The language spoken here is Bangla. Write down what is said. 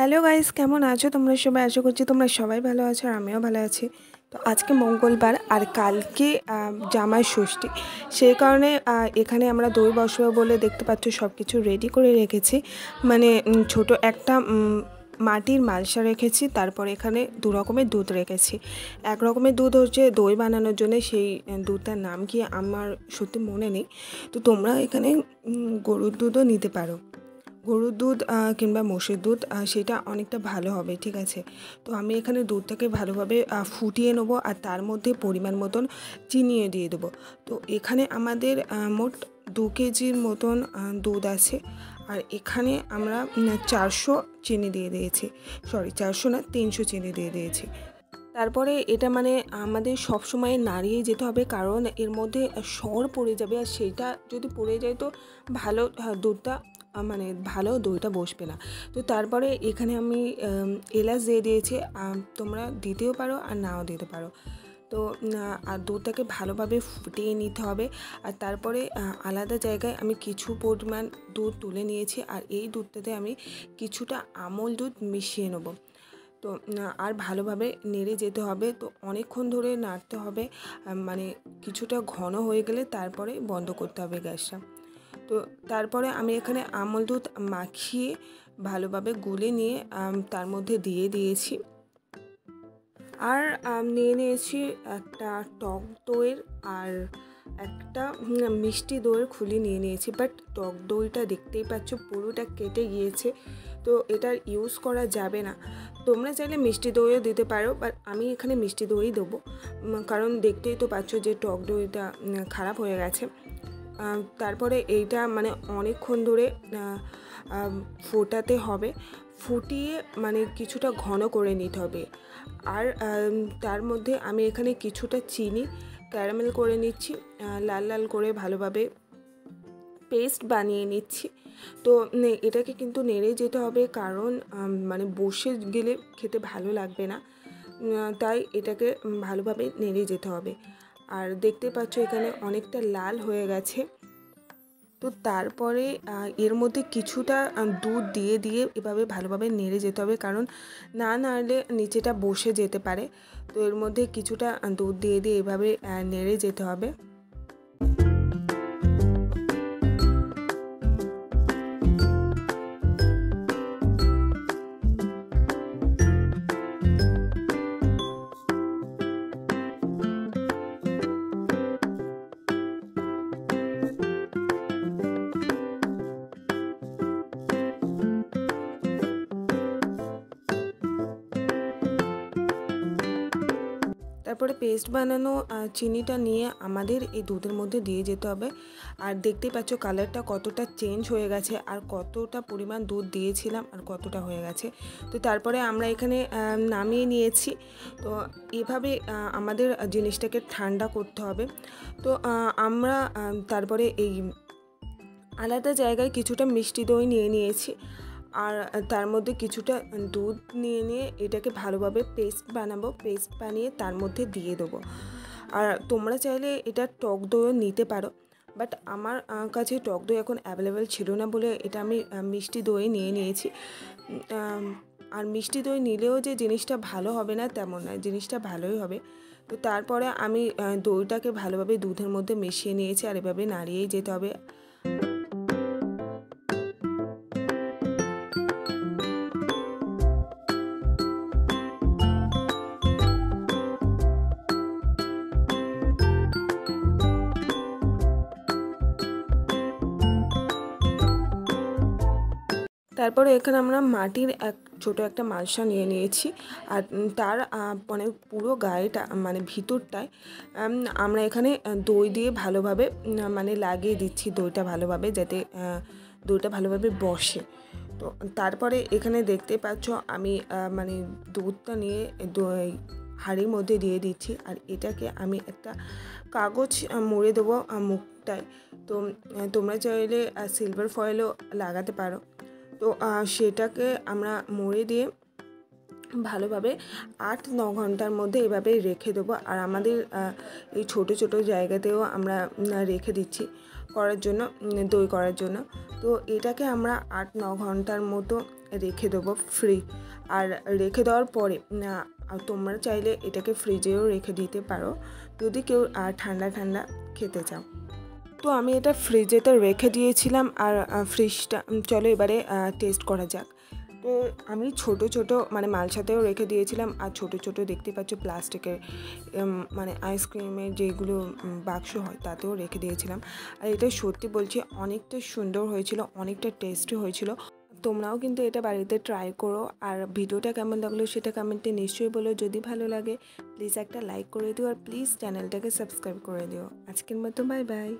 হ্যালো গাইস, কেমন আছো তোমরা সবাই? আশা করছি তোমরা সবাই ভালো আছো আর আমিও ভালো আছি। তো আজকে মঙ্গলবার আর কালকে জামাই ষষ্ঠী, সেই কারণে এখানে আমরা দই বসাবো বলে দেখতে পাচ্ছ সব কিছু রেডি করে রেখেছি। মানে ছোট একটা মাটির মালসা রেখেছি, তারপর এখানে দু রকমের দুধ রেখেছি। এক রকমের দুধ হচ্ছে দই বানানোর জন্য, সেই দুধটার নাম কি আমার সত্যি মনে নেই। তো তোমরা এখানে গরুর দুধও নিতে পারো, গরুর দুধ কিংবা মোষের দুধ, সেটা অনেকটা ভালো হবে, ঠিক আছে। তো আমি এখানে দুধটাকে ভালোভাবে ফুটিয়ে নেবো আর তার মধ্যে পরিমাণ মতন চিনিয়ে দিয়ে দেবো। তো এখানে আমাদের মোট 2 কেজির মতন দুধ আছে, আর এখানে আমরা 400 চিনি দিয়ে দিয়েছি, সরি 400 না 300 চিনি দিয়ে দিয়েছি। তারপরে এটা মানে আমাদের সব সময় নাড়িয়ে যেতে হবে, কারণ এর মধ্যে সর পড়ে যাবে, আর সেইটা যদি পড়ে যায় তো ভালো দুধটা মানে ভালো দইটা বসবে না। তো তারপরে এখানে আমি এলাচ দিয়ে দিয়েছি, তোমরা দিতেও পারো আর নাও দিতে পারো। তো আর দুধটাকে ভালোভাবে ফুটিয়ে নিতে হবে। আর তারপরে আলাদা জায়গায় আমি কিছু পরিমাণ দুধ তুলে নিয়েছি, আর এই দুধটাতে আমি কিছুটা আমল দুধ মিশিয়ে নেবো। তো আর ভালোভাবে নেড়ে যেতে হবে, তো অনেকক্ষণ ধরে নাড়তে হবে, মানে কিছুটা ঘন হয়ে গেলে তারপরে বন্ধ করতে হবে গ্যাসটা। তো তারপরে আমি এখানে আমল দুধ মাখিয়ে ভালোভাবে গুলে নিয়ে তার মধ্যে দিয়ে দিয়েছি। আর নিয়ে নিয়েছি একটা টক দইয়ের আর একটা মিষ্টি দইয়ের খুলি নিয়ে নিয়েছি, বাট টক দইটা দেখতেই পাচ্ছ পুরোটা কেটে গিয়েছে, তো এটার ইউজ করা যাবে না। তোমরা চাইলে মিষ্টি দইও দিতে পারো, বাট আমি এখানে মিষ্টি দই দেবো, কারণ দেখতেই তো পাচ্ছ যে টক দইটা খারাপ হয়ে গেছে। তারপরে এইটা মানে অনেকক্ষণ ধরে ফোটাতে হবে, ফুটিয়ে মানে কিছুটা ঘন করে নিতে হবে। আর তার মধ্যে আমি এখানে কিছুটা চিনি ক্যারামেল করে নিচ্ছি, লাল লাল করে ভালোভাবে পেস্ট বানিয়ে নিচ্ছি। তো এটাকে কিন্তু নেড়ে যেতে হবে, কারণ মানে বসে গেলে খেতে ভালো লাগবে না, তাই এটাকে ভালোভাবে নেড়ে যেতে হবে। আর দেখতে পাচ্ছ এখানে অনেকটা লাল হয়ে গেছে। তো তারপরে এর মধ্যে কিছুটা দুধ দিয়ে দিয়ে এভাবে ভালোভাবে নেড়ে যেতে হবে, কারণ না নাড়লে নিচেটা বসে যেতে পারে। তো এর মধ্যে কিছুটা দুধ দিয়ে দিয়ে এভাবে নেড়ে যেতে হবে। তারপরে পেস্ট বানানো চিনিটা নিয়ে আমাদের এই দুধের মধ্যে দিয়ে যেতে হবে। আর দেখতেই পাচ্ছ কালারটা কতটা চেঞ্জ হয়ে গেছে, আর কতটা পরিমাণ দুধ দিয়েছিলাম আর কতটা হয়ে গেছে। তো তারপরে আমরা এখানে নামিয়ে নিয়েছি। তো এভাবে আমাদের জিনিসটাকে ঠান্ডা করতে হবে। তো আমরা তারপরে এই আলাদা জায়গায় কিছুটা মিষ্টি দই নিয়ে নিয়েছি, আর তার মধ্যে কিছুটা দুধ নিয়ে এটাকে ভালোভাবে পেস্ট বানাবো, পেস্ট বানিয়ে তার মধ্যে দিয়ে দেবো। আর তোমরা চাইলে এটা টক দইও নিতে পারো, বাট আমার কাছে টক দই এখন অ্যাভেলেবেল ছিল না বলে এটা আমি মিষ্টি দই নিয়ে নিয়েছি। আর মিষ্টি দই নিলেও যে জিনিসটা ভালো হবে না তেমন নয়, জিনিসটা ভালোই হবে। তো তারপরে আমি দইটাকে ভালোভাবে দুধের মধ্যে মিশিয়ে নিয়েছি, আর এভাবে নাড়িয়েই যেতে হবে। তারপরে এখানে আমরা মাটির ছোট একটা মালসা নিয়ে নিয়েছি, আর তার মানে পুরো গায়েটা মানে ভিতরটায় আমরা এখানে দই দিয়ে ভালোভাবে মানে লাগিয়ে দিচ্ছি দইটা ভালোভাবে, যাতে দইটা ভালোভাবে বসে। তো তারপরে এখানে দেখতে পাচ্ছ আমি মানে দুধটা নিয়ে দই হাঁড়ির মধ্যে দিয়ে দিচ্ছি, আর এটাকে আমি একটা কাগজ মুড়ে দেবো মুখটায়। তো তোমরা চাইলে সিলভার ফয়েলও লাগাতে পারো। তো সেটাকে আমরা মুড়ে দিয়ে ভালোভাবে 8-9 ঘন্টার মধ্যে এভাবে রেখে দেবো। আর আমাদের এই ছোট ছোট জায়গাতেও আমরা রেখে দিচ্ছি করার জন্য, দই করার জন্য। তো এটাকে আমরা 8-9 ঘন্টার মতো রেখে দেবো ফ্রি। আর রেখে দেওয়ার পরে তোমরা চাইলে এটাকে ফ্রিজেও রেখে দিতে পারো যদি কেউ ঠান্ডা ঠান্ডা খেতে চাও। তো আমি এটা ফ্রিজেতে রেখে দিয়েছিলাম আর ফ্রিজটা চলো এবারে টেস্ট করা যাক। তো আমি ছোট ছোট মানে মালসাতেও রেখে দিয়েছিলাম আর ছোট ছোট দেখতে পাচ্ছ প্লাস্টিকের মানে আইসক্রিমের যেগুলো বাক্স হয় তাতেও রেখে দিয়েছিলাম। আর এটা সত্যি বলছি অনেকটা সুন্দর হয়েছিল, অনেকটা টেস্টি হয়েছিল। তোমরাও কিন্তু এটা বাড়িতে ট্রাই করো। আর ভিডিওটা কেমন লাগলো সেটা কমেন্টে নিশ্চয়ই বলো। যদি ভালো লাগে প্লিজ একটা লাইক করে দিও আর প্লিজ চ্যানেলটাকে সাবস্ক্রাইব করে দিও। আজকের মতো বাই বাই।